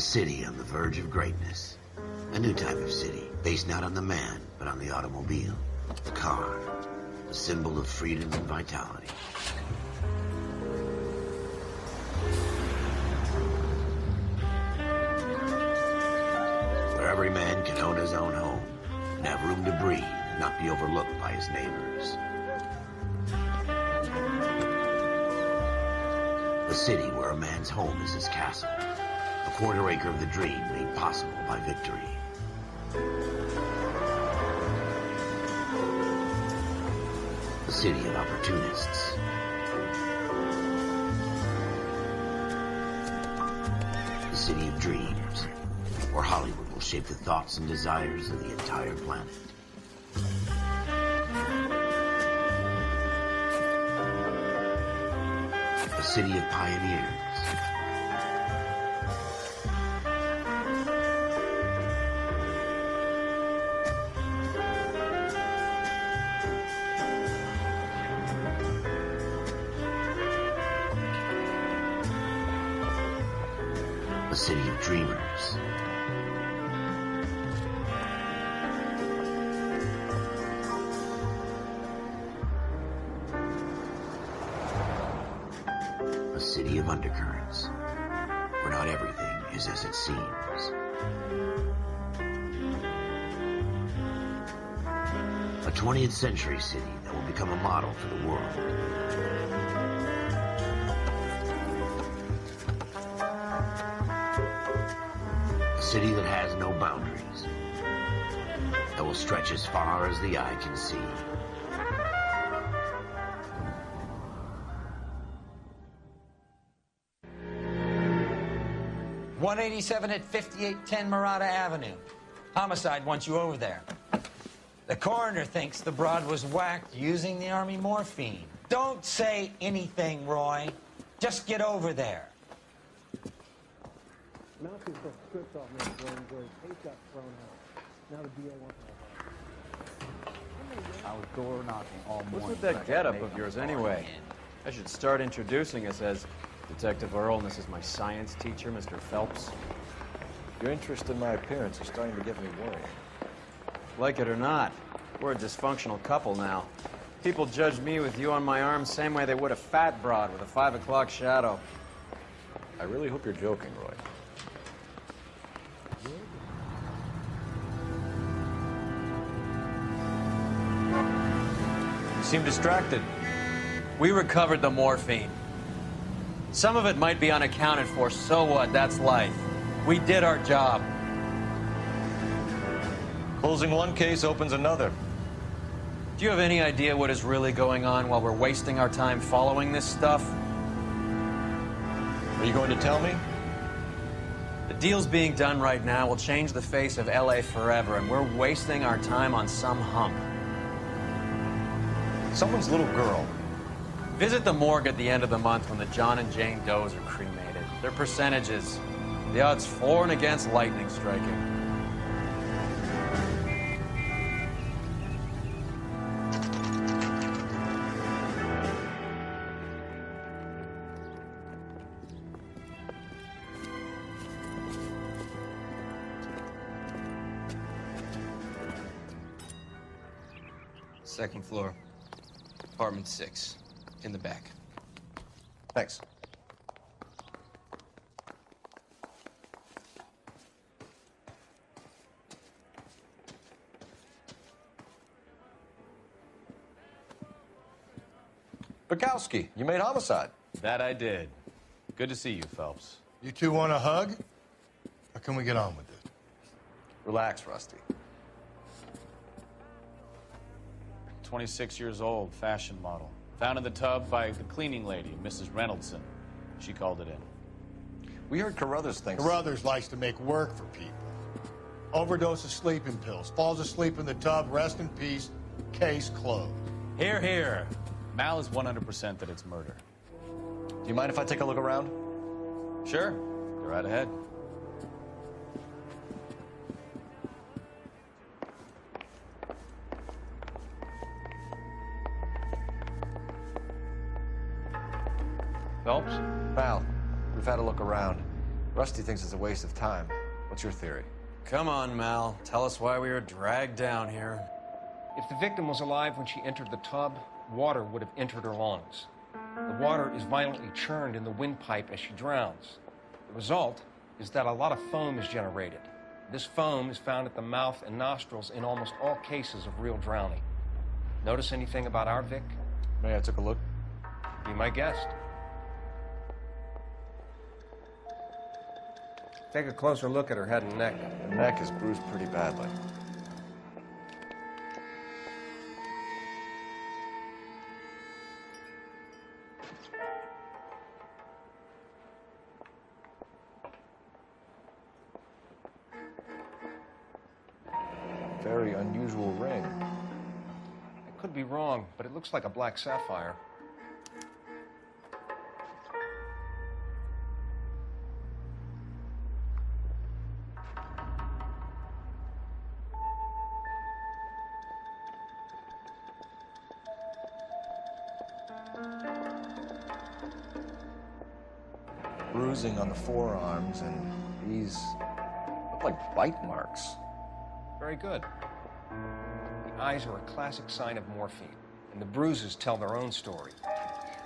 city on the verge of greatness. A new type of city, based not on the man, but on the automobile. The car, a symbol of freedom and vitality. Where every man can own his own home, and have room to breathe, and not be overlooked by his neighbors. A city where a man's home is his castle. A quarter acre of the dream made possible by victory. A city of opportunists. A city of dreams, where Hollywood will shape the thoughts and desires of the entire planet. A city of pioneers. A city of dreamers. A city of undercurrents, where not everything is as it seems. A 20th century city that will become a model for the world. A city that has no boundaries, that will stretch as far as the eye can see. .187 at 5810 Murata Avenue. Homicide wants you over there. The coroner thinks the broad was whacked using the Army morphine. Don't say anything, Roy. Just get over there. Mountain took script off me where Kate got thrown out. Now the DA wants to I was door knocking all morning. What's with that getup of yours anyway? I should start introducing us as Detective Earl, and this is my science teacher, Mr. Phelps. Your interest in my appearance is starting to get me worried. Like it or not, we're a dysfunctional couple now. People judge me with you on my arm same way they would a fat broad with a 5 o'clock shadow. I really hope you're joking, Roy. You seem distracted. We recovered the morphine. Some of it might be unaccounted for, so what? That's life. We did our job. Closing one case opens another. Do you have any idea what is really going on while we're wasting our time following this stuff? Are you going to tell me? The deals being done right now will change the face of LA forever, and we're wasting our time on some hump. Someone's little girl. Visit the morgue at the end of the month when the John and Jane Does are cremated. Their percentages. The odds for and against lightning striking. Second floor, apartment 6, in the back. Thanks. Bukowski, you made homicide. That I did. Good to see you, Phelps. You two want a hug? Or can we get on with it? Relax, Rusty. 26 years old, fashion model. Found in the tub by the cleaning lady, Mrs. Reynoldson. She called it in. We heard Carruthers thinks... Carruthers likes to make work for people. Overdose of sleeping pills. Falls asleep in the tub. Rest in peace. Case closed. Here, here. Mal is 100% that it's murder. Do you mind if I take a look around? Sure. Go right ahead. Phelps? Val, we've had a look around. Rusty thinks it's a waste of time. What's your theory? Come on, Mal. Tell us why we were dragged down here. If the victim was alive when she entered the tub, water would have entered her lungs. The water is violently churned in the windpipe as she drowns. The result is that a lot of foam is generated. This foam is found at the mouth and nostrils in almost all cases of real drowning. Notice anything about our Vic? May I took a look? Be my guest. Take a closer look at her head and neck. Her neck is bruised pretty badly. Very unusual ring. I could be wrong, but it looks like a black sapphire. Bruising on the forearms, and these look like bite marks. Very good. The eyes are a classic sign of morphine, and the bruises tell their own story.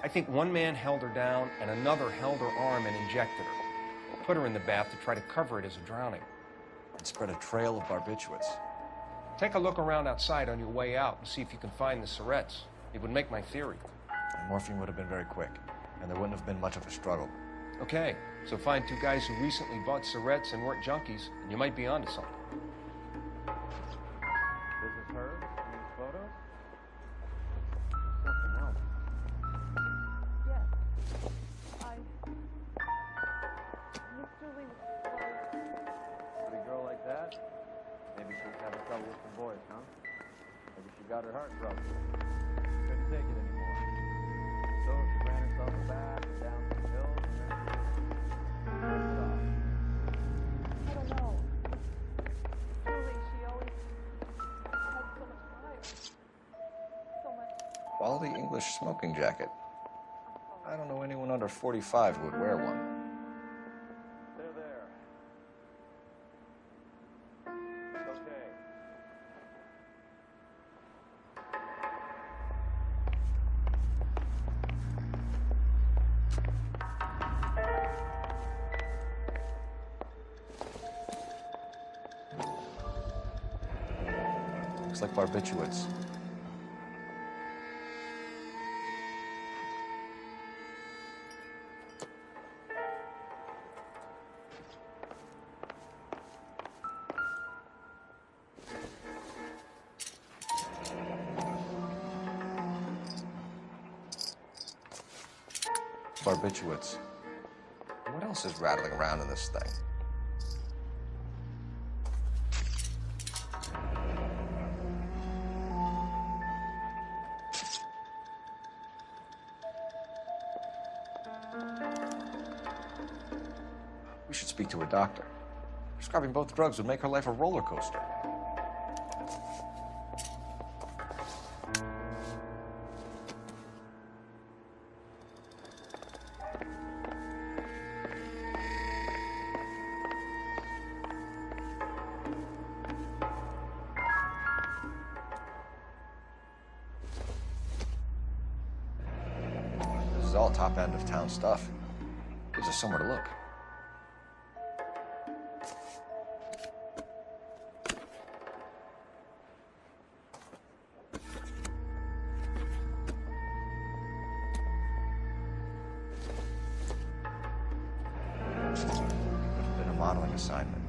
I think one man held her down, and another held her arm and injected her. Put her in the bath to try to cover it as a drowning. And spread a trail of barbiturates. Take a look around outside on your way out and see if you can find the syrettes. It would make my theory. The morphine would have been very quick, and there wouldn't have been much of a struggle. Okay, so find two guys who recently bought syrettes and weren't junkies, and you might be onto something. This is her in these photos? Something else. Yes. Miss Julie was... Pretty girl like that? Maybe she's having trouble with some boys, huh? Maybe she got her heart broken. Couldn't take it anymore. So she ran herself back and down some hills and then she broke it off. I don't know. Julie, she always had so much fire. So much... Quality English smoking jacket. I don't know anyone under 45 who would wear one. They're there. It's okay. Looks like barbiturates. Barbiturates. What else is rattling around in this thing? We should speak to a doctor. Prescribing both drugs would make her life a roller coaster. This is all top end of town stuff. Gives us somewhere to look. Been a modeling assignment.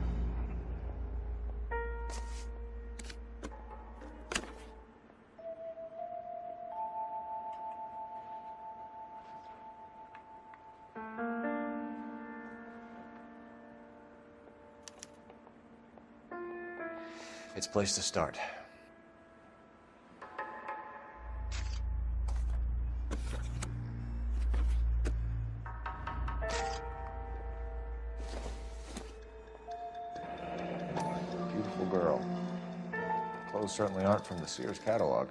It's a place to start. Beautiful girl. Clothes certainly aren't from the Sears catalog.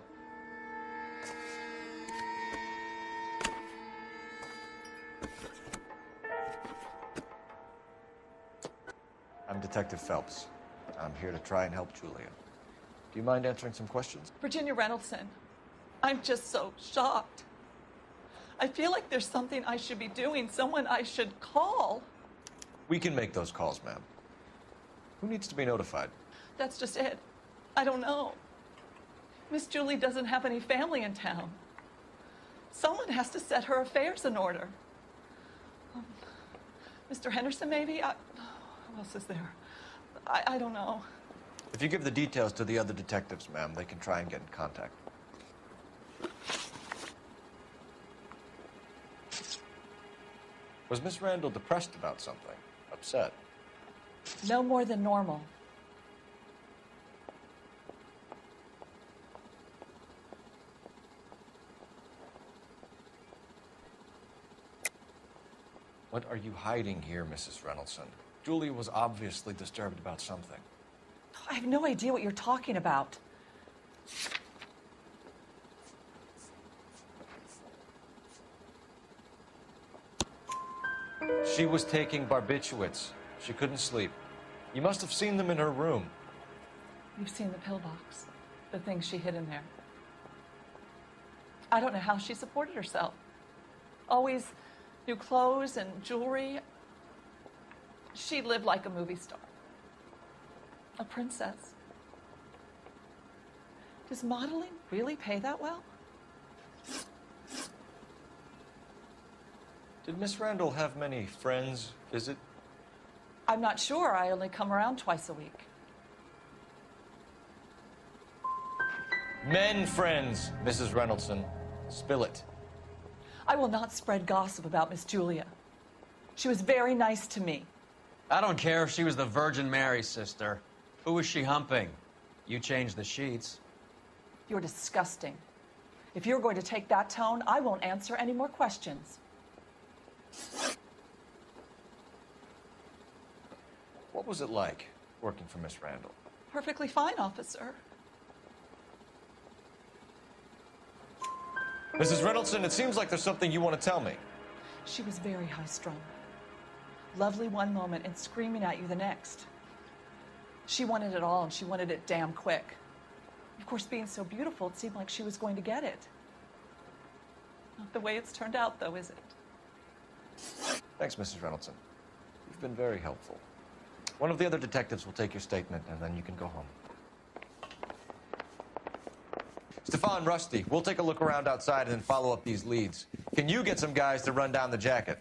Detective Phelps. I'm here to try and help Julia. Do you mind answering some questions? Virginia Reynoldson, I'm just so shocked. I feel like there's something I should be doing, someone I should call. We can make those calls, ma'am. Who needs to be notified? That's just it. I don't know. Miss Julie doesn't have any family in town. Someone has to set her affairs in order. Mr. Henderson, maybe? Who else is there? I don't know. If you give the details to the other detectives, ma'am, they can try and get in contact. Was Miss Randall depressed about something? Upset? No more than normal. What are you hiding here, Mrs. Reynoldson? Julia was obviously disturbed about something. I have no idea what you're talking about. She was taking barbiturates. She couldn't sleep. You must have seen them in her room. You've seen the pillbox, the things she hid in there. I don't know how she supported herself. Always new clothes and jewelry. She lived like a movie star. A princess. Does modeling really pay that well? Did Miss Randall have many friends visit? I'm not sure. I only come around twice a week. Men friends, Mrs. Reynoldson. Spill it. I will not spread gossip about Miss Julia. She was very nice to me. I don't care if she was the Virgin Mary's sister. Who was she humping? You changed the sheets. You're disgusting. If you're going to take that tone, I won't answer any more questions. What was it like working for Miss Randall? Perfectly fine, officer. Mrs. Reynoldson, it seems like there's something you want to tell me. She was very high-strung. Lovely one moment and screaming at you the next. She wanted it all, and she wanted it damn quick. Of course, being so beautiful, it seemed like she was going to get it. Not the way it's turned out, though, is it? Thanks, Mrs. Reynoldson. You've been very helpful. One of the other detectives will take your statement, and then you can go home. Stefan, Rusty, we'll take a look around outside and then follow up these leads. Can you get some guys to run down the jacket?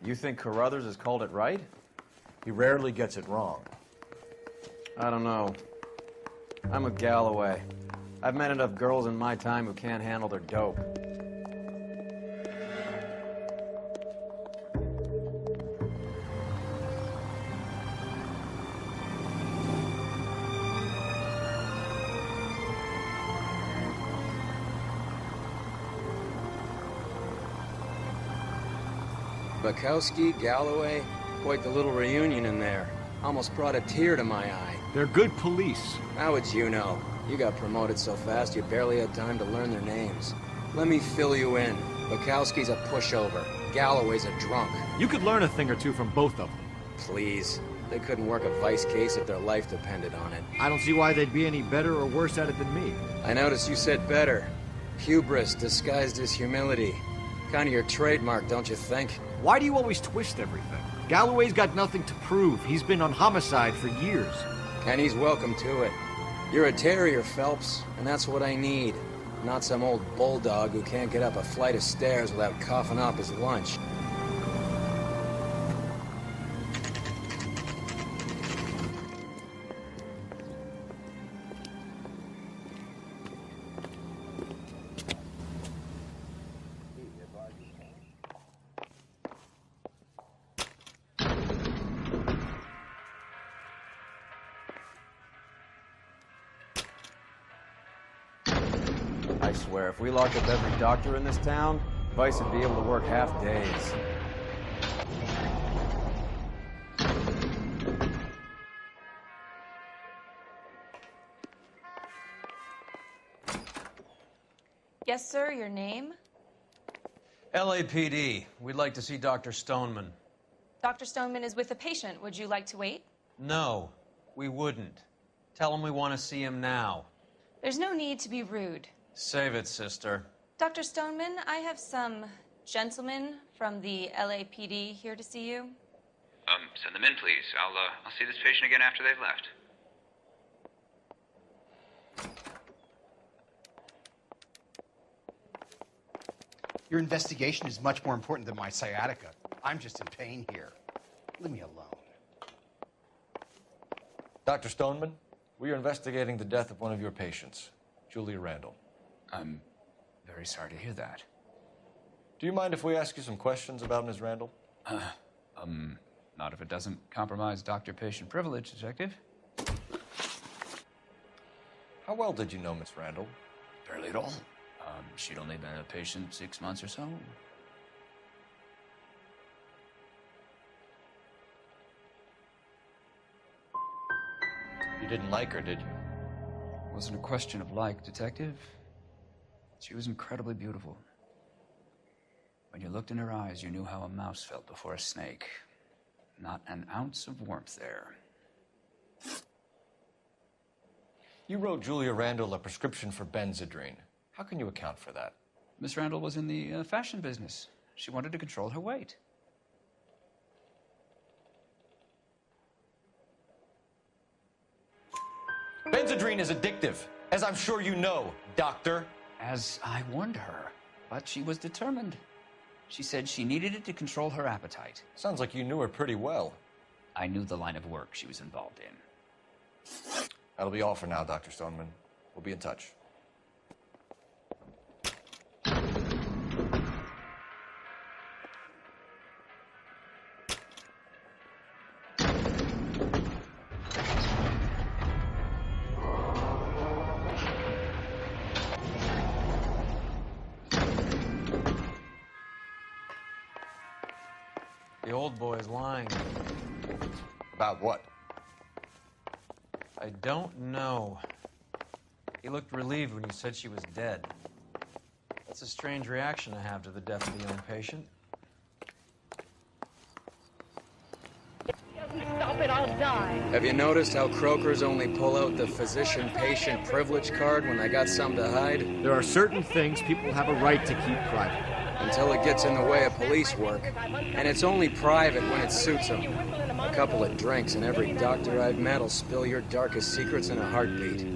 You think Carruthers has called it right? He rarely gets it wrong. I don't know. I'm with Galloway. I've met enough girls in my time who can't handle their dope. Bukowski, Galloway, quite the little reunion in there. Almost brought a tear to my eye. They're good police. How would you know? You got promoted so fast you barely had time to learn their names. Let me fill you in. Bukowski's a pushover. Galloway's a drunk. You could learn a thing or two from both of them. Please. They couldn't work a vice case if their life depended on it. I don't see why they'd be any better or worse at it than me. I noticed you said better. Hubris disguised as humility. Kind of your trademark, don't you think? Why do you always twist everything? Galloway's got nothing to prove. He's been on homicide for years. And he's welcome to it. You're a terrier, Phelps, and that's what I need. Not some old bulldog who can't get up a flight of stairs without coughing up his lunch. I swear, if we locked up every doctor in this town, Vice would be able to work half days. Yes, sir, your name? LAPD, we'd like to see Dr. Stoneman. Dr. Stoneman is with a patient. Would you like to wait? No, we wouldn't. Tell him we want to see him now. There's no need to be rude. Save it, sister. Dr. Stoneman, I have some gentlemen from the LAPD here to see you. Send them in, please. I'll see this patient again after they've left. Your investigation is much more important than my sciatica. I'm just in pain here. Leave me alone. Dr. Stoneman, we are investigating the death of one of your patients, Julia Randall. I'm very sorry to hear that. Do you mind if we ask you some questions about Ms. Randall? Not if it doesn't compromise doctor-patient privilege, Detective. How well did you know Miss Randall? Barely at all. She'd only been a patient 6 months or so. You didn't like her, did you? It wasn't a question of like, Detective. She was incredibly beautiful. When you looked in her eyes, you knew how a mouse felt before a snake. Not an ounce of warmth there. You wrote Julia Randall a prescription for Benzedrine. How can you account for that? Miss Randall was in the fashion business. She wanted to control her weight. Benzedrine is addictive, as I'm sure you know, Doctor. As I warned her, but she was determined. She said she needed it to control her appetite. Sounds like you knew her pretty well. I knew the line of work she was involved in. That'll be all for now, Dr. Stoneman. We'll be in touch. The old boy's lying. About what? I don't know. He looked relieved when you said she was dead. That's a strange reaction to have to the death of a young patient. Stop it, I'll die. Have you noticed how croakers only pull out the physician-patient privilege card when they got something to hide? There are certain things people have a right to keep private. Until it gets in the way of police work. And it's only private when it suits them. A couple of drinks and every doctor I've met will spill your darkest secrets in a heartbeat. His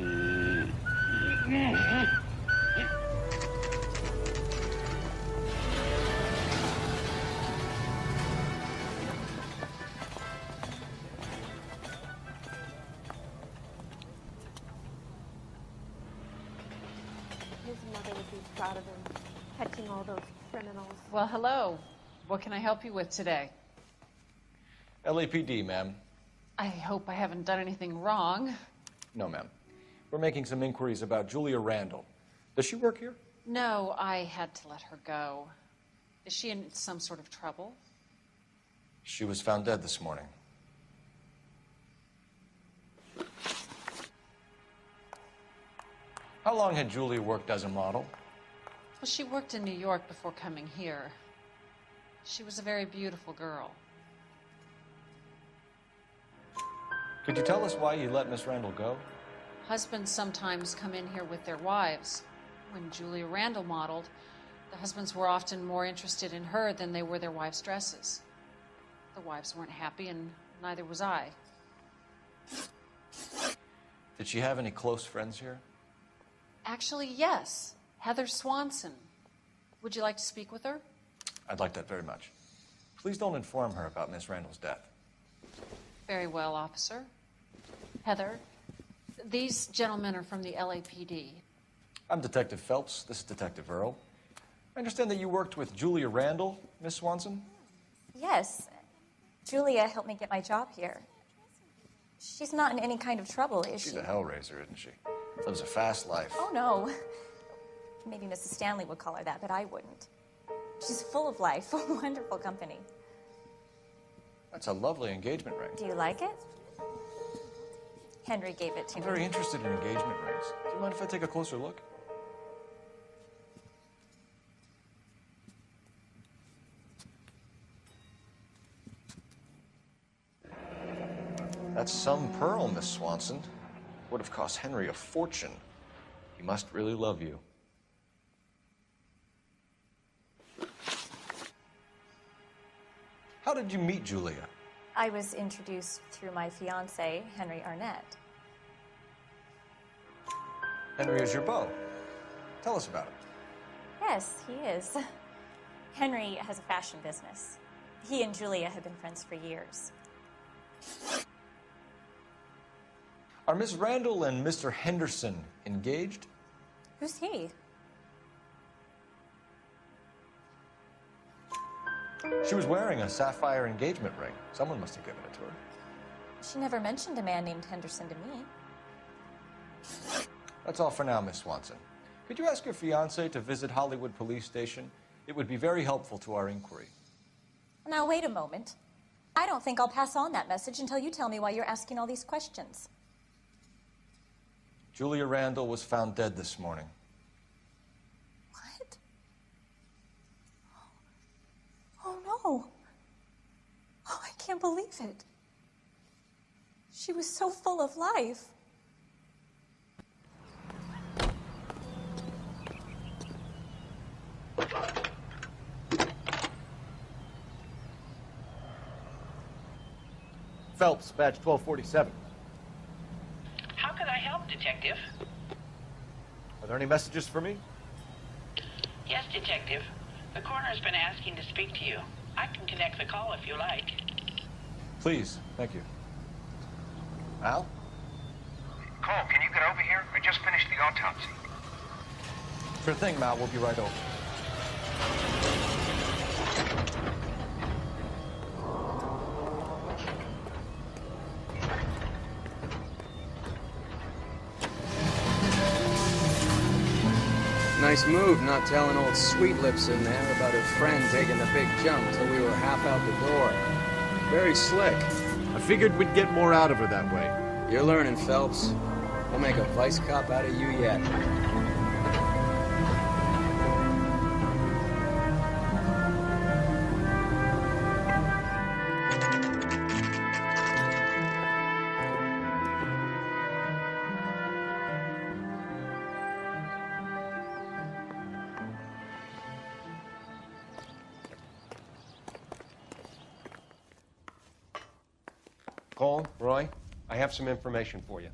mother would be proud of him, catching all those criminals. Well, hello. What can I help you with today? LAPD, ma'am. I hope I haven't done anything wrong. No, ma'am. We're making some inquiries about Julia Randall. Does she work here? No, I had to let her go. Is she in some sort of trouble? She was found dead this morning. How long had Julia worked as a model? Well, she worked in New York before coming here. She was a very beautiful girl. Could you tell us why you let Miss Randall go? Husbands sometimes come in here with their wives. When Julia Randall modeled, the husbands were often more interested in her than they were their wives' dresses. The wives weren't happy, and neither was I. Did she have any close friends here? Actually, yes. Heather Swanson. Would you like to speak with her? I'd like that very much. Please don't inform her about Miss Randall's death. Very well, officer. Heather, these gentlemen are from the LAPD. I'm Detective Phelps. This is Detective Earl. I understand that you worked with Julia Randall, Miss Swanson? Yes. Julia helped me get my job here. She's not in any kind of trouble, is she? She's a hellraiser, isn't she? Lives a fast life. Oh, no. Maybe Mrs. Stanley would call her that, but I wouldn't. She's full of life, a wonderful company. That's a lovely engagement ring. Do you like it? Henry gave it to I'm me. very interested in engagement rings. Do you mind if I take a closer look? That's some pearl, Miss Swanson. Would have cost Henry a fortune. He must really love you. How did you meet Julia? I was introduced through my fiancé, Henry Arnett. Henry is your beau. Tell us about it. Yes, he is. Henry has a fashion business. He and Julia have been friends for years. Are Miss Randall and Mr. Henderson engaged? Who's he? She was wearing a sapphire engagement ring. Someone must have given it to her. She never mentioned a man named Henderson to me. That's all for now, Miss Swanson. Could you ask your fiancé to visit Hollywood Police Station? It would be very helpful to our inquiry. Now, wait a moment. I don't think I'll pass on that message until you tell me why you're asking all these questions. Julia Randall was found dead this morning. What? Oh, no. Oh, I can't believe it. She was so full of life. Phelps, badge 1247. How can I help, Detective? Are there any messages for me? Yes, Detective. The coroner's been asking to speak to you. I can connect the call if you like. Please, thank you. Al? Cole, can you get over here? I just finished the autopsy. Sure thing, Mal. We'll be right over. Nice move not telling old Sweet Lips in there about her friend taking the big jump till we were half out the door. Very slick. I figured we'd get more out of her that way. You're learning, Phelps. We'll make a vice cop out of you yet. Cole, Roy, I have some information for you.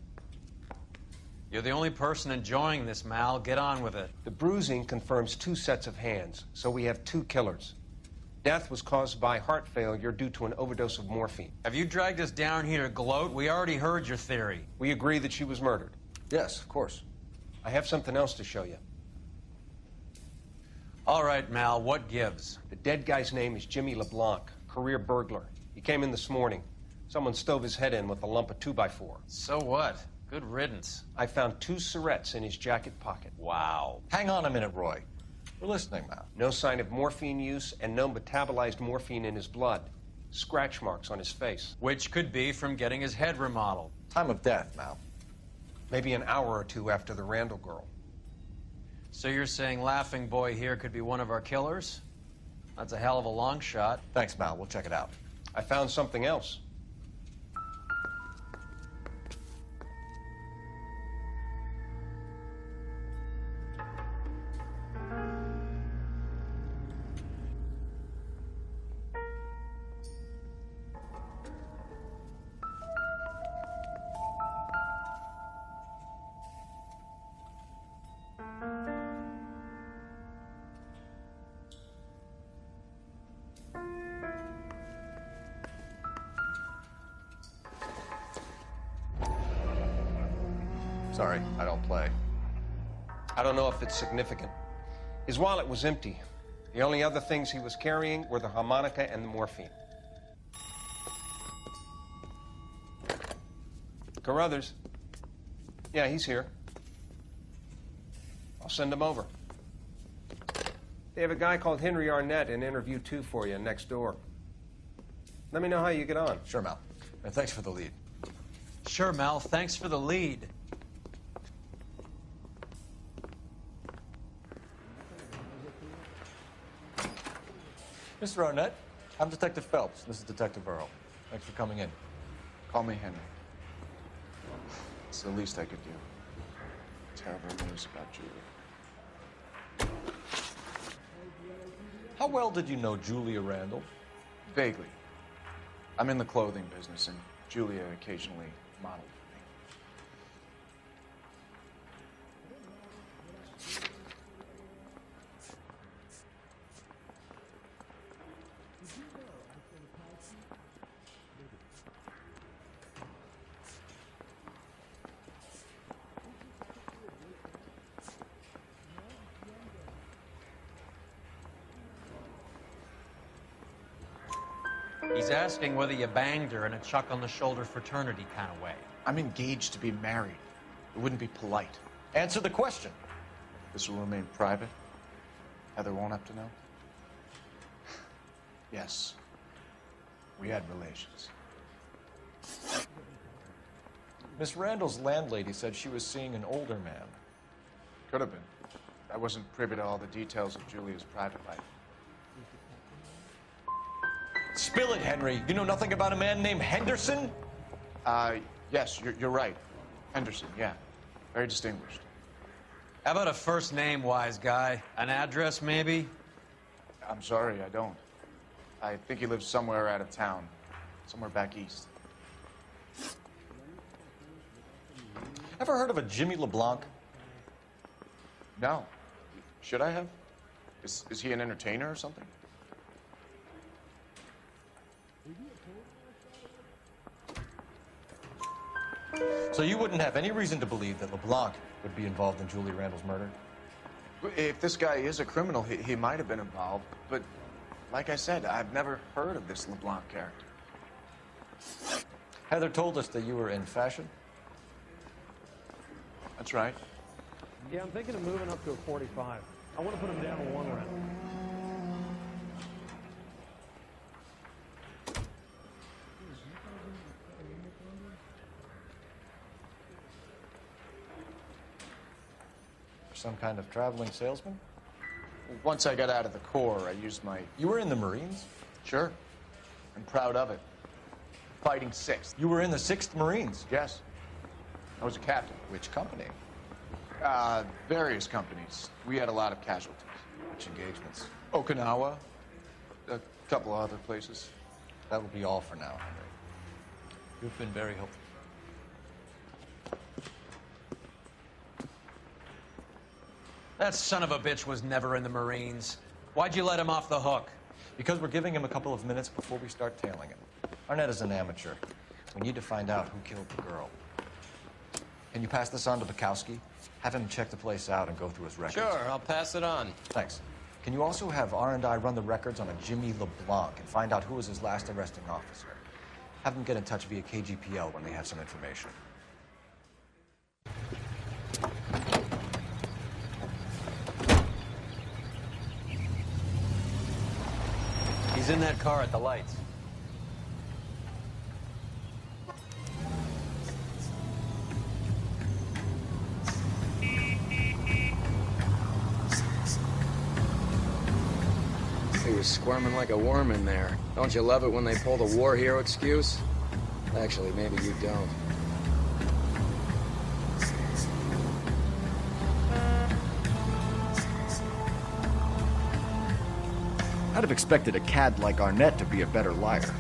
You're the only person enjoying this, Mal. Get on with it. The bruising confirms 2 sets of hands, so we have 2 killers. Death was caused by heart failure due to an overdose of morphine. Have you dragged us down here to gloat? We already heard your theory. We agree that she was murdered. Yes, of course. I have something else to show you. All right, Mal, what gives? The dead guy's name is Jimmy LeBlanc, career burglar. He came in this morning. Someone stove his head in with a lump of 2x4. So what? Good riddance. I found 2 cigarettes in his jacket pocket. Wow. Hang on a minute, Roy. We're listening now. No sign of morphine use and no metabolized morphine in his blood. Scratch marks on his face. Which could be from getting his head remodeled. Time of death, Mal. Maybe an hour or 2 after the Randall girl. So you're saying Laughing Boy here could be one of our killers? That's a hell of a long shot. Thanks, Mal. We'll check it out. I found something else. Sorry, I don't play. I don't know if it's significant. His wallet was empty. The only other things he was carrying were the harmonica and the morphine. Carruthers. Yeah, he's here. I'll send him over. They have a guy called Henry Arnett in interview 2 for you next door. Let me know how you get on. Sure, Mal. And thanks for the lead. Sure, Mal. Thanks for the lead. Mr. Arnett, I'm Detective Phelps. This is Detective Earl. Thanks for coming in. Call me Henry. It's the least I could do. Terrible news about Julia. How well did you know Julia Randall? Vaguely. I'm in the clothing business, and Julia occasionally modeled for me. He's asking whether you banged her in a chuck on the shoulder fraternity kind of way. I'm engaged to be married. It wouldn't be polite. Answer the question. This will remain private. Heather won't have to know. Yes. We had relations. Miss Randall's landlady said she was seeing an older man. Could have been. I wasn't privy to all the details of Julia's private life. Spill it, Henry. You know nothing about a man named Henderson? Yes, you're right. Henderson, yeah. Very distinguished. How about a first name, wise guy? An address, maybe? I'm sorry, I don't. I think he lives somewhere out of town. Somewhere back east. Ever heard of a Jimmy LeBlanc? No. Should I have? Is he an entertainer or something? So you wouldn't have any reason to believe that LeBlanc would be involved in Julia Randall's murder? If this guy is a criminal, he might have been involved. But like I said, I've never heard of this LeBlanc character. Heather told us that you were in fashion. That's right. Yeah, I'm thinking of moving up to a 45. I want to put him down in one round. Some kind of traveling salesman? Once I got out of the Corps, I used my... You were in the Marines? Sure. I'm proud of it. Fighting 6th. You were in the 6th Marines? Yes. I was a captain. Which company? Various companies. We had a lot of casualties. Which engagements? Okinawa. A couple of other places. That will be all for now, Henry. You've been very helpful. That son of a bitch was never in the Marines. Why'd you let him off the hook? Because we're giving him a couple of minutes before we start tailing him. Arnett is an amateur. We need to find out who killed the girl. Can you pass this on to Bukowski? Have him check the place out and go through his records. Sure, I'll pass it on. Thanks. Can you also have R&I run the records on a Jimmy LeBlanc and find out who was his last arresting officer? Have them get in touch via KGPL when they have some information. He's in that car at the lights. He was squirming like a worm in there. Don't you love it when they pull the war hero excuse? Actually, maybe you don't. I'd have expected a cad like Arnett to be a better liar.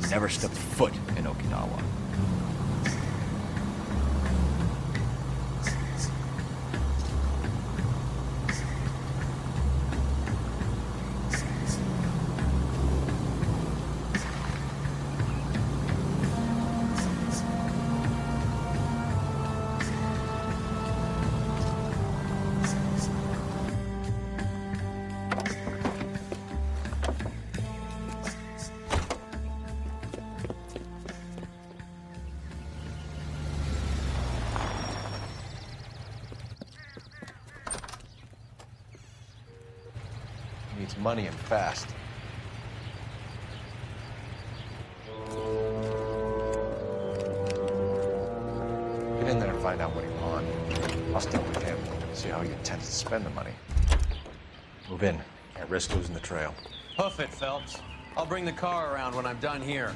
Never stepped foot in Okinawa. needs money and fast. Get in there and find out what he wants. I'll start with him, see how he intends to spend the money. Move in. Can't risk losing the trail. Hoof it, Phelps. I'll bring the car around when I'm done here.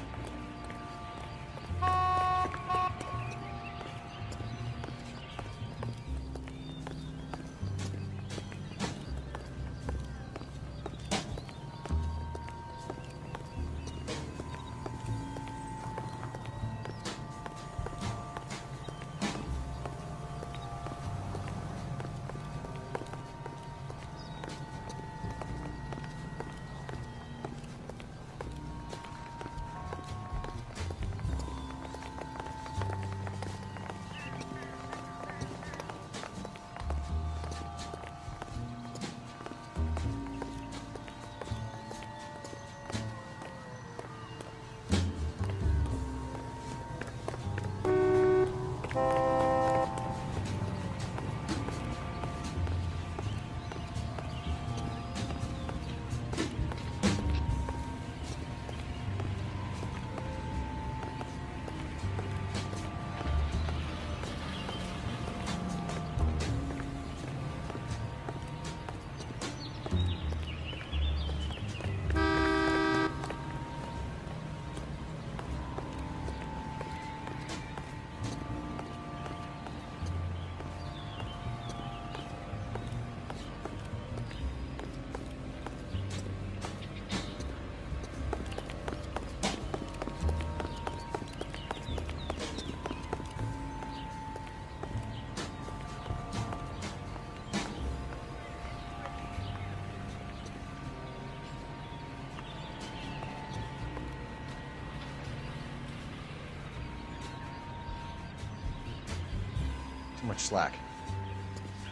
Too much slack.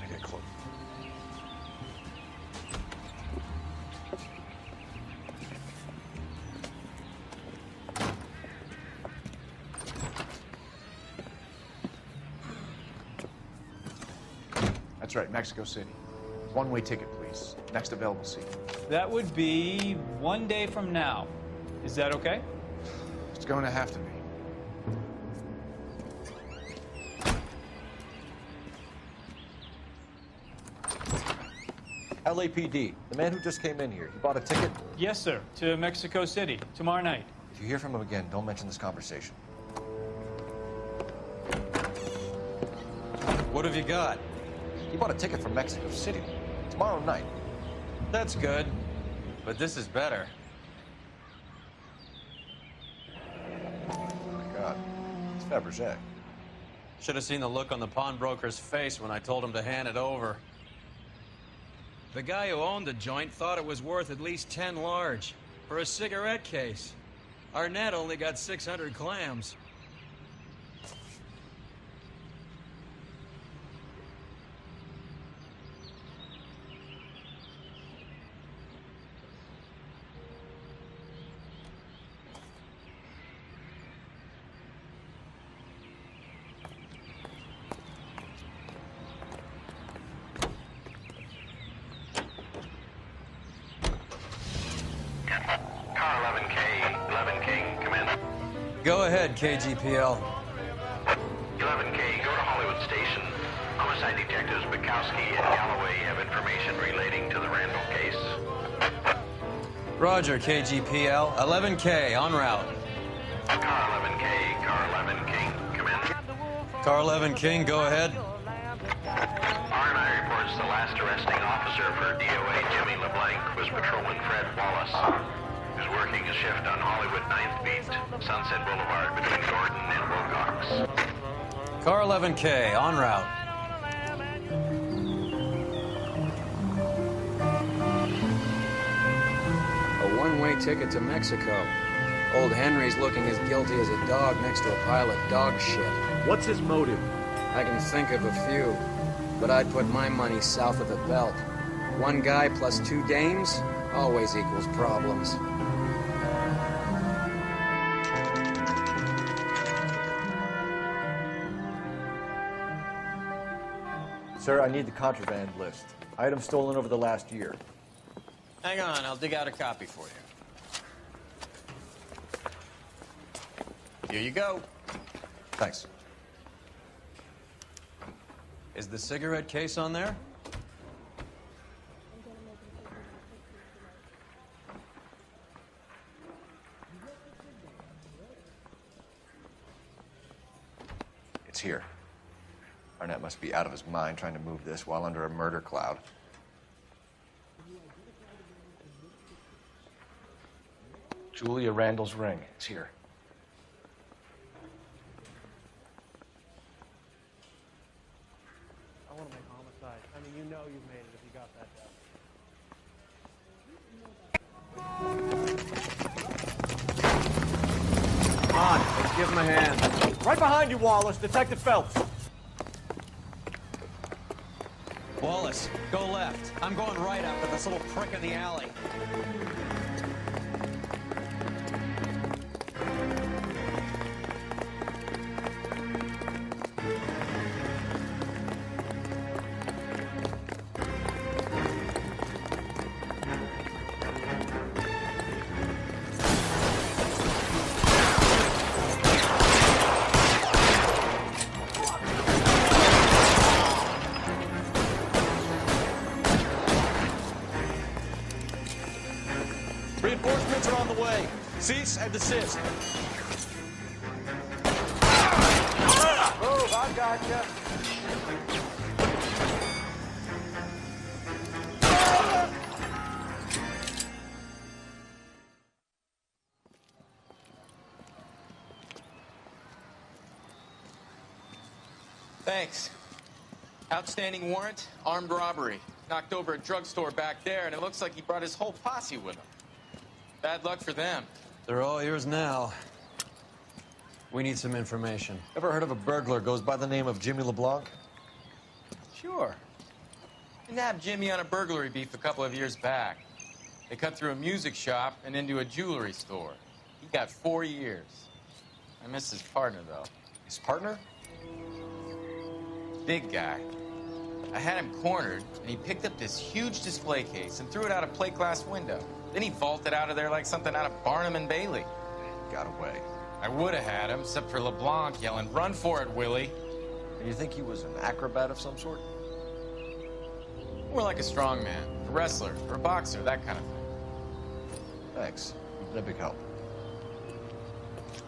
I get close. That's right, Mexico City. One-way ticket, please. Next available seat. That would be 1 day from now. Is that okay? It's going to have to be. LAPD, the man who just came in here, he bought a ticket? Yes, sir. To Mexico City, tomorrow night. If you hear from him again, don't mention this conversation. What have you got? He bought a ticket from Mexico City. Tomorrow night. That's good. But this is better. Oh my God. It's Fabergé. Should have seen the look on the pawnbroker's face when I told him to hand it over. The guy who owned the joint thought it was worth at least 10 large for a cigarette case. Arnett only got 600 clams. Go ahead, KGPL. 11K, go to Hollywood Station. Homicide detectives Bukowski and Galloway have information relating to the Randall case. Roger, KGPL. 11K, en route. Car 11K, Car 11 King, come in. Car 11 King, go ahead. R&I reports the last arresting officer for DOA Jimmy LeBlanc was Patrolman Fred Wallace, who's working a shift on Hollywood 9th Beat, Sunset Boulevard between Gordon and Wilcox. Car 11K, en route. A one-way ticket to Mexico. Old Henry's looking as guilty as a dog next to a pile of dog shit. What's his motive? I can think of a few, but I'd put my money south of the belt. One guy plus two dames always equals problems. Sir, I need the contraband list. Items stolen over the last year. Hang on, I'll dig out a copy for you. Here you go. Thanks. Is the cigarette case on there? It's here. Arnett must be out of his mind trying to move this while under a murder cloud. Julia Randall's ring. It's here. I want to make homicide. I mean, you know you've made it if you got that Come on, let's give him a hand. Right behind you, Wallace. Detective Phelps. Wallace, go left. I'm going right up at this little prick in the alley. Reinforcements are on the way. Cease and desist. Move, I gotcha. Thanks. Outstanding warrant, armed robbery. Knocked over a drugstore back there, and it looks like he brought his whole posse with him. Bad luck for them. They're all yours now. We need some information. Ever heard of a burglar goes by the name of Jimmy LeBlanc? Sure. We nabbed Jimmy on a burglary beef a couple of years back. They cut through a music shop and into a jewelry store. He got 4 years. I miss his partner, though. His partner? Big guy. I had him cornered, and he picked up this huge display case and threw it out a plate glass window. Then he vaulted out of there like something out of Barnum and Bailey. Got away. I would have had him, except for LeBlanc yelling, "Run for it, Willie!" And you think he was an acrobat of some sort? More like a strongman, a wrestler, or a boxer, that kind of thing. Thanks. You've been a big help.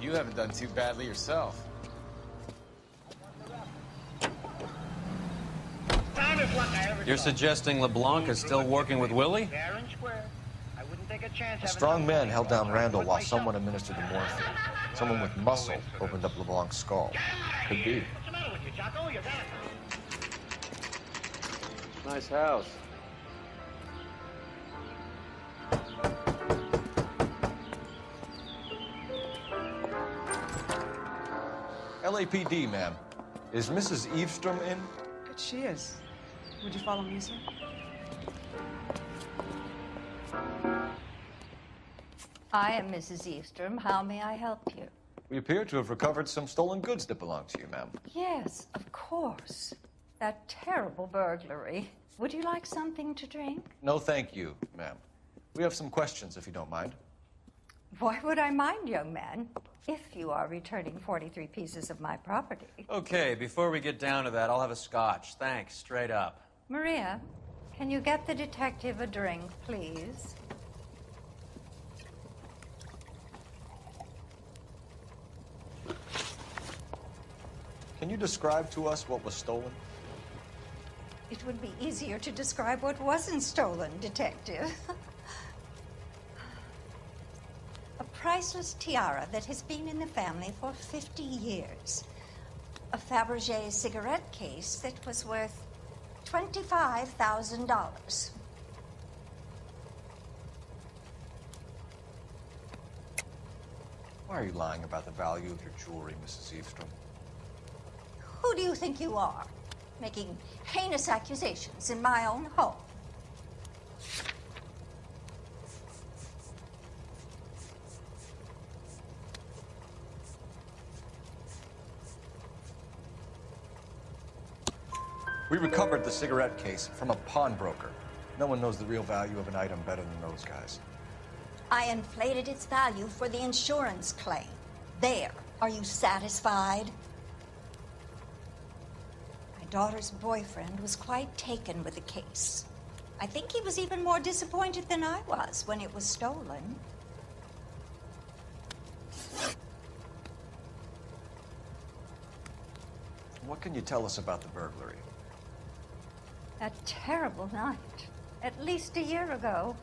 You haven't done too badly yourself. You're suggesting LeBlanc is still working with Willie? A strong man held down Randall while someone administered the morphine. Someone with muscle opened up LeBlanc's skull. Could be. Nice house. LAPD, ma'am. Is Mrs. Eavestrom in? She is. Would you follow me, sir? I am Mrs. Eavestrom. How may I help you? We appear to have recovered some stolen goods that belong to you, ma'am. Yes, of course. That terrible burglary. Would you like something to drink? No, thank you, ma'am. We have some questions, if you don't mind. Why would I mind, young man, if you are returning 43 pieces of my property? Okay, before we get down to that, I'll have a scotch. Thanks, straight up. Maria, can you get the detective a drink, please? Can you describe to us what was stolen? It would be easier to describe what wasn't stolen, detective. A priceless tiara that has been in the family for 50 years. A Fabergé cigarette case that was worth $25,000. Why are you lying about the value of your jewelry, Mrs. Eavestrom? Who do you think you are, making heinous accusations in my own home? We recovered the cigarette case from a pawnbroker. No one knows the real value of an item better than those guys. I inflated its value for the insurance claim. There. Are you satisfied? My daughter's boyfriend was quite taken with the case. I think he was even more disappointed than I was when it was stolen. What can you tell us about the burglary? A terrible night. At least a year ago.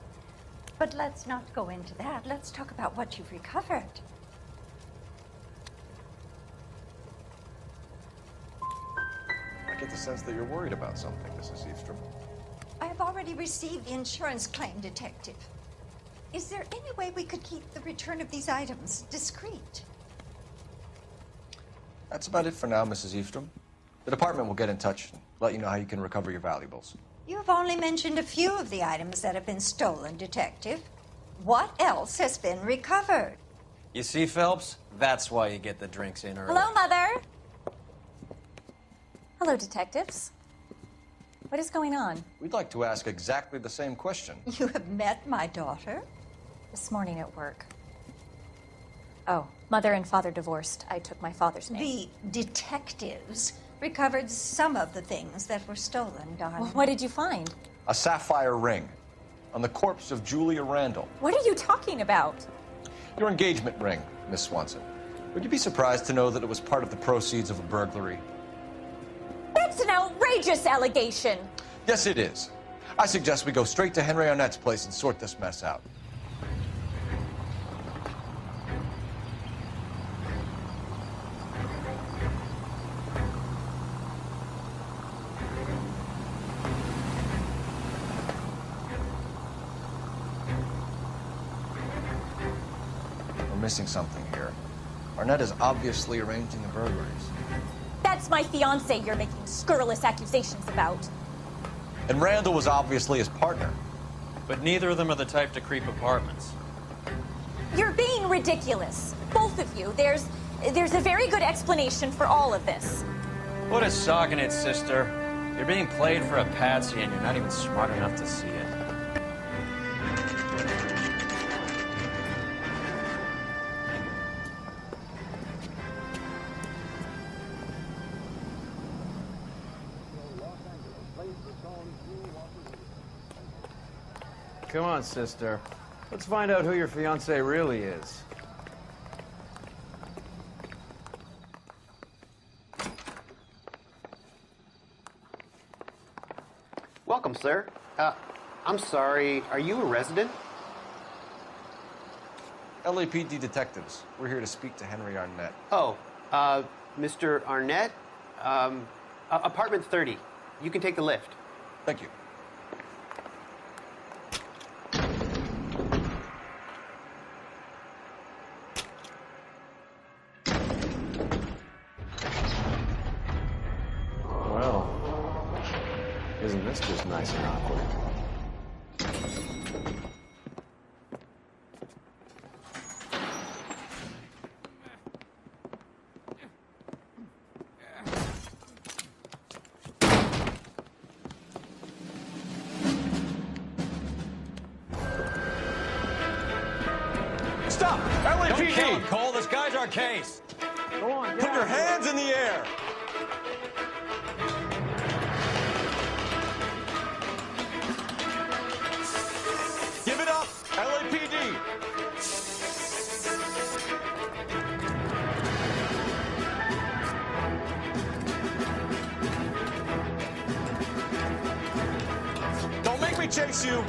But let's not go into that. Let's talk about what you've recovered. I get the sense that you're worried about something, Mrs. Eastrom. I have already received the insurance claim, Detective. Is there any way we could keep the return of these items discreet? That's about it for now, Mrs. Eastrom. The department will get in touch and let you know how you can recover your valuables. You have only mentioned a few of the items that have been stolen, Detective. What else has been recovered? You see, Phelps? That's why you get the drinks in early. Hello, Mother. Hello, detectives. What is going on? We'd like to ask exactly the same question. You have met my daughter? This morning at work. Oh, mother and father divorced. I took my father's name. The detectives recovered some of the things that were stolen, darling. Well, what did you find? A sapphire ring on the corpse of Julia Randall. What are you talking about? Your engagement ring, Miss Swanson. Would you be surprised to know that it was part of the proceeds of a burglary? That's an outrageous allegation. Yes, it is. I suggest we go straight to Henry Arnett's place and sort this mess out. We're missing something here. Arnett is obviously arranging the burglaries. That's my fiancé you're making scurrilous accusations about. And Randall was obviously his partner. But neither of them are the type to creep apartments. You're being ridiculous. Both of you. There's a very good explanation for all of this. What is sogging it, sister? You're being played for a patsy and you're not even smart enough to see it. Come on, sister. Let's find out who your fiancé really is. Welcome, sir. I'm sorry, are you a resident? LAPD detectives. We're here to speak to Henry Arnett. Oh, Mr. Arnett? Apartment 30. You can take the lift. Thank you. Well, isn't this just nice and awkward? Stop! Don't kill him, LAPD! Cole. This guy's our case. Go on, Put your hands in the air! Give it up, LAPD! Don't make me chase you!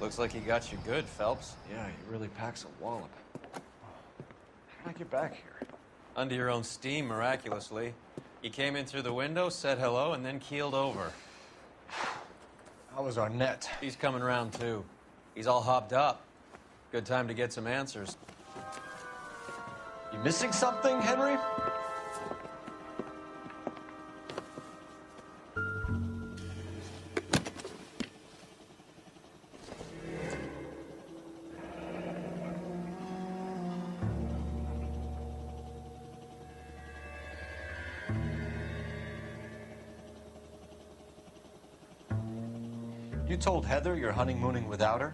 Looks like he got you good, Phelps. Yeah, he really packs a wallop. How did I get back here? Under your own steam, miraculously. You came in through the window, said hello, and then keeled over. How was Arnett? He's coming round, too. He's all hopped up. Good time to get some answers. You missing something, Henry? You told Heather you're honeymooning without her?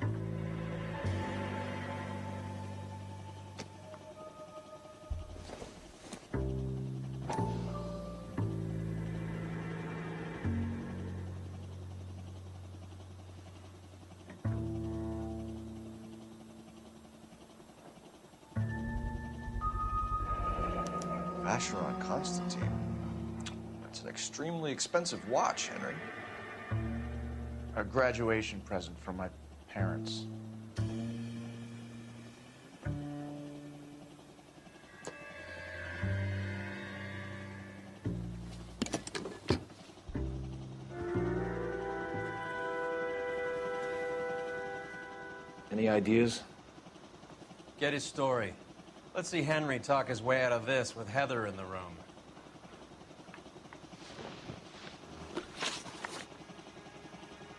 Vacheron Constantine. That's an extremely expensive watch, Henry. A graduation present from my parents. Any ideas? Get his story. Let's see Henry talk his way out of this with Heather in the room.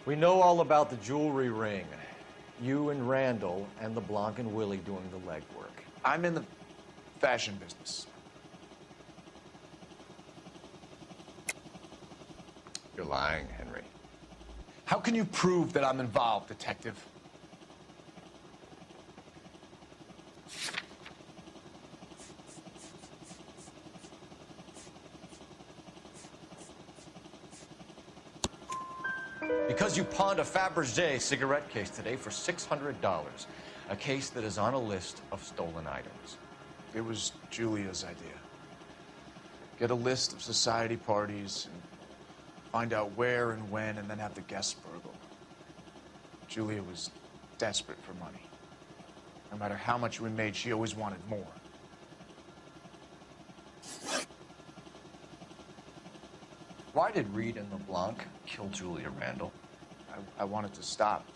We know all about the jewelry ring. You and Randall and LeBlanc and Willie doing the legwork. I'm in the fashion business. You're lying, Henry. How can you prove that I'm involved, detective? Because you pawned a Fabergé cigarette case today for $600. A case that is on a list of stolen items. It was Julia's idea. Get a list of society parties and find out where and when and then have the guests burgle. Julia was desperate for money. No matter how much we made, she always wanted more. Why did Reed and LeBlanc kill Julia Randall? I wanted to stop,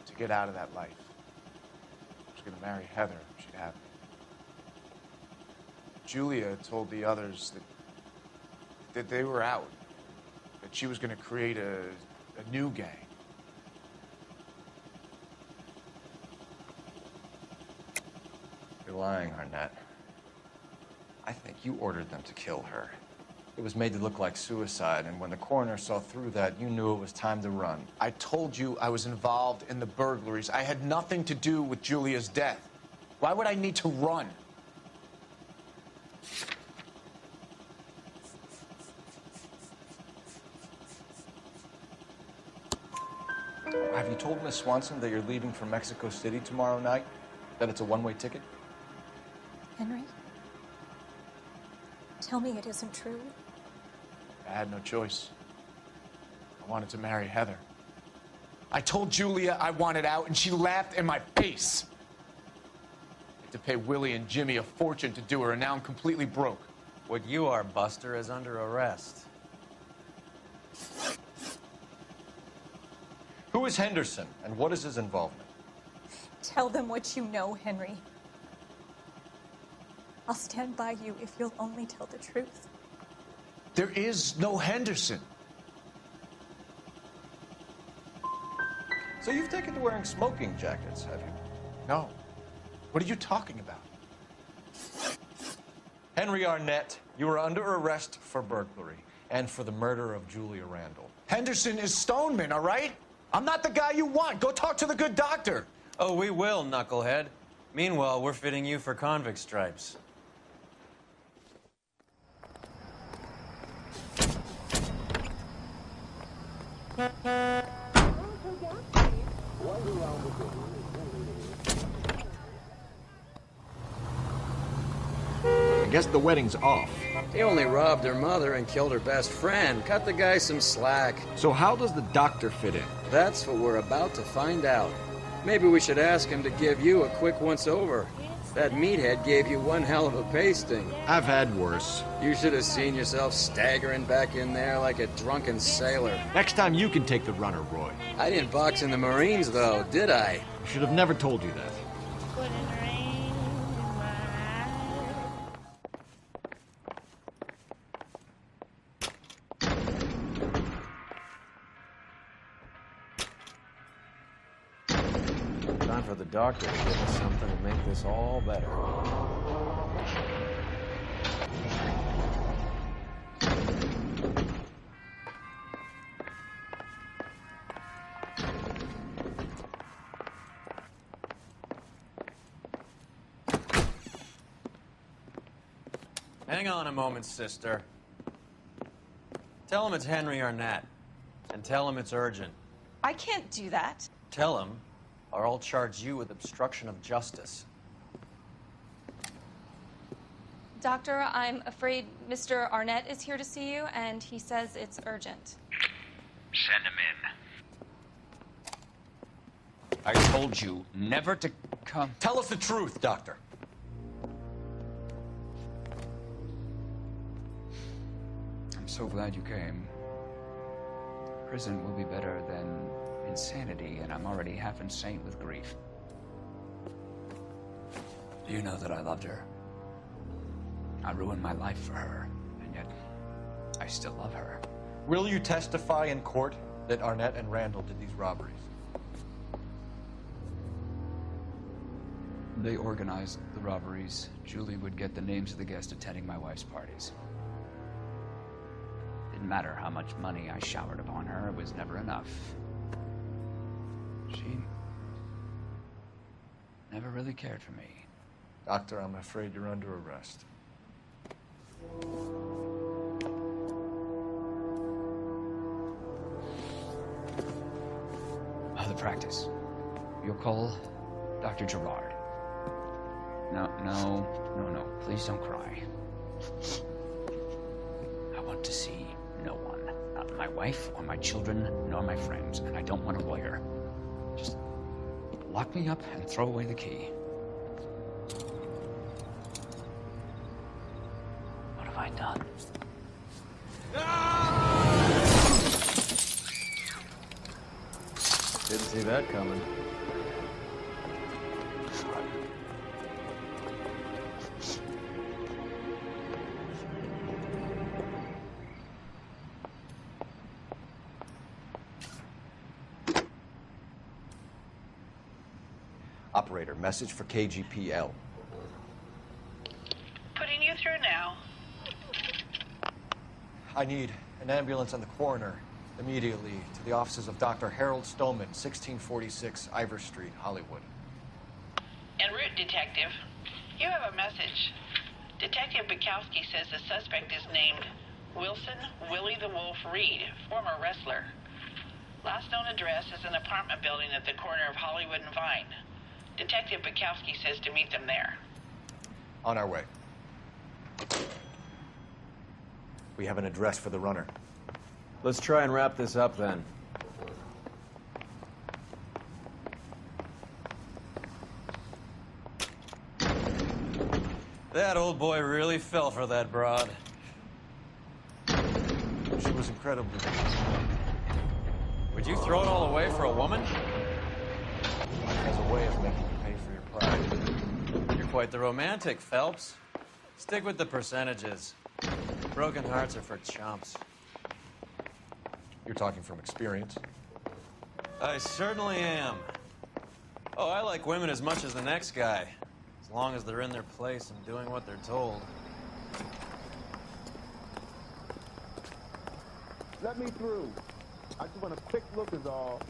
to get out of that life. I was going to marry Heather if she'd have me. Julia told the others that they were out, that she was going to create a new gang. You're lying, Arnett. I think you ordered them to kill her. It was made to look like suicide, and when the coroner saw through that, you knew it was time to run. I told you I was involved in the burglaries. I had nothing to do with Julia's death. Why would I need to run? Have you told Miss Swanson that you're leaving for Mexico City tomorrow night? That it's a one-way ticket? Henry? Tell me it isn't true. I had no choice. I wanted to marry Heather. I told Julia I wanted out, and she laughed in my face. I had to pay Willie and Jimmy a fortune to do her, and now I'm completely broke. What you are, Buster, is under arrest. Who is Henderson, and what is his involvement? Tell them what you know, Henry. I'll stand by you if you'll only tell the truth. There is no Henderson. So you've taken to wearing smoking jackets, have you? No. What are you talking about? Henry Arnett, you are under arrest for burglary and for the murder of Julia Randall. Henderson is Stoneman, all right? I'm not the guy you want. Go talk to the good doctor. Oh, we will, knucklehead. Meanwhile, we're fitting you for convict stripes. I guess the wedding's off. He only robbed her mother and killed her best friend. Cut the guy some slack. So how does the doctor fit in? That's what we're about to find out. Maybe we should ask him to give you a quick once-over. It's That meathead gave you one hell of a pasting. I've had worse. You should have seen yourself staggering back in there like a drunken sailor. Next time you can take the runner, Roy. I didn't box in the Marines, though, did I? I should have never told you that. Time for the doctor to give us something to make this all better. Hang on a moment, sister. Tell him it's Henry Arnett. And tell him it's urgent. I can't do that. Tell him, or I'll charge you with obstruction of justice. Doctor, I'm afraid Mr. Arnett is here to see you, and he says it's urgent. Send him in. I told you never to come. Tell us the truth, Doctor. I'm so glad you came. Prison will be better than insanity, and I'm already half insane with grief. You know that I loved her. I ruined my life for her, and yet I still love her. Will you testify in court that Arnett and Randall did these robberies? They organized the robberies. Julie would get the names of the guests attending my wife's parties. Didn't matter how much money I showered upon her, it was never enough. She never really cared for me. Doctor, I'm afraid you're under arrest. The practice. You'll call Dr. Gerard. No. Please don't cry. I want to see no one. Not my wife or my children, nor my friends. And I don't want a lawyer. Just lock me up and throw away the key. What have I done? Didn't see that coming. Operator, message for KGPL. Putting you through now. I need an ambulance and the coroner immediately to the offices of Dr. Harold Stoneman, 1646 Ivor Street, Hollywood. En route, Detective. You have a message. Detective Bukowski says the suspect is named Wilson Willie the Wolf Reed, former wrestler. Last known address is an apartment building at the corner of Hollywood and Vine. Detective Bukowski says to meet them there. On our way. We have an address for the runner. Let's try and wrap this up then. That old boy really fell for that broad. She was incredibly good. Would you throw it all away for a woman? Life has a way of making you pay for your pride. You're quite the romantic, Phelps. Stick with the percentages. Broken hearts are for chumps. You're talking from experience. I certainly am. Oh, I like women as much as the next guy. As long as they're in their place and doing what they're told. Let me through. I just want a quick look is all.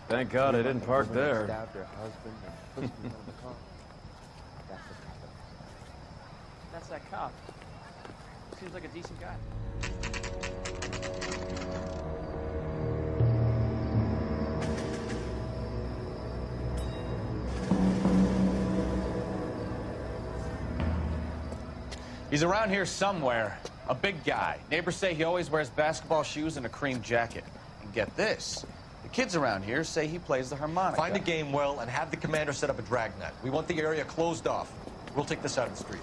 Thank God I didn't park there. Stabbed her husband and pushed him out of the car. That's the cop. That's that cop. Seems like a decent guy. He's around here somewhere. A big guy. Neighbors say he always wears basketball shoes and a cream jacket. And get this, the Kids around here say he plays the harmonica. Find a game well and have the commander set up a dragnet. We want the area closed off. We'll take this out of the street.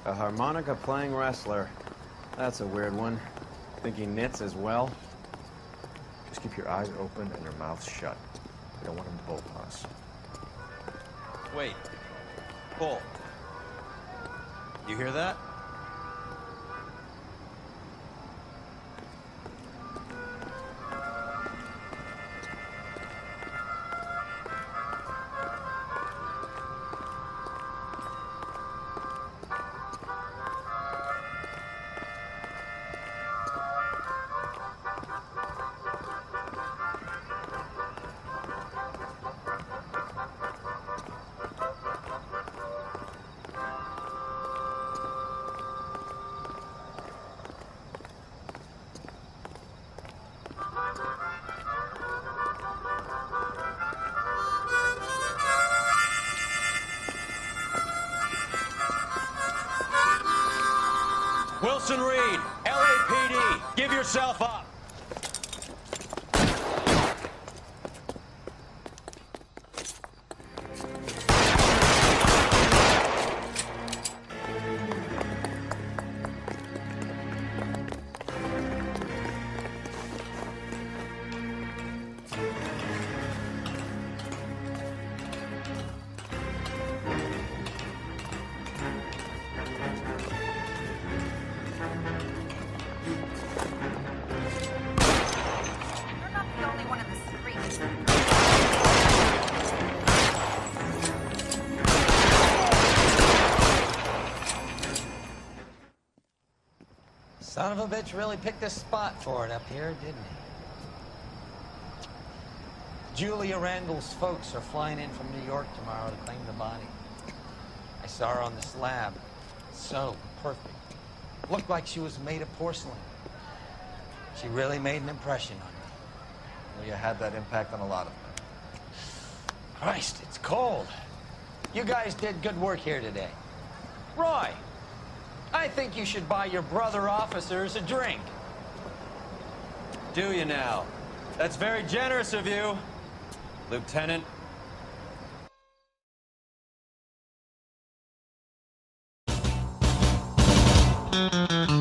A harmonica-playing wrestler. That's a weird one. Think he knits as well? Just keep your eyes open and your mouth shut. We don't want him to bolt on us. Wait. Pull. You hear that? Wilson Reed, LAPD, give yourself up. Son of a bitch really picked a spot for it up here, didn't he? Julia Randall's folks are flying in from New York tomorrow to claim the body. I saw her on the slab. So perfect. Looked like she was made of porcelain. She really made an impression on me. Well, you had that impact on a lot of them. Christ, it's cold. You guys did good work here today. Roy, I think you should buy your brother officers a drink. Do you now? That's very generous of you, Lieutenant. Thank you.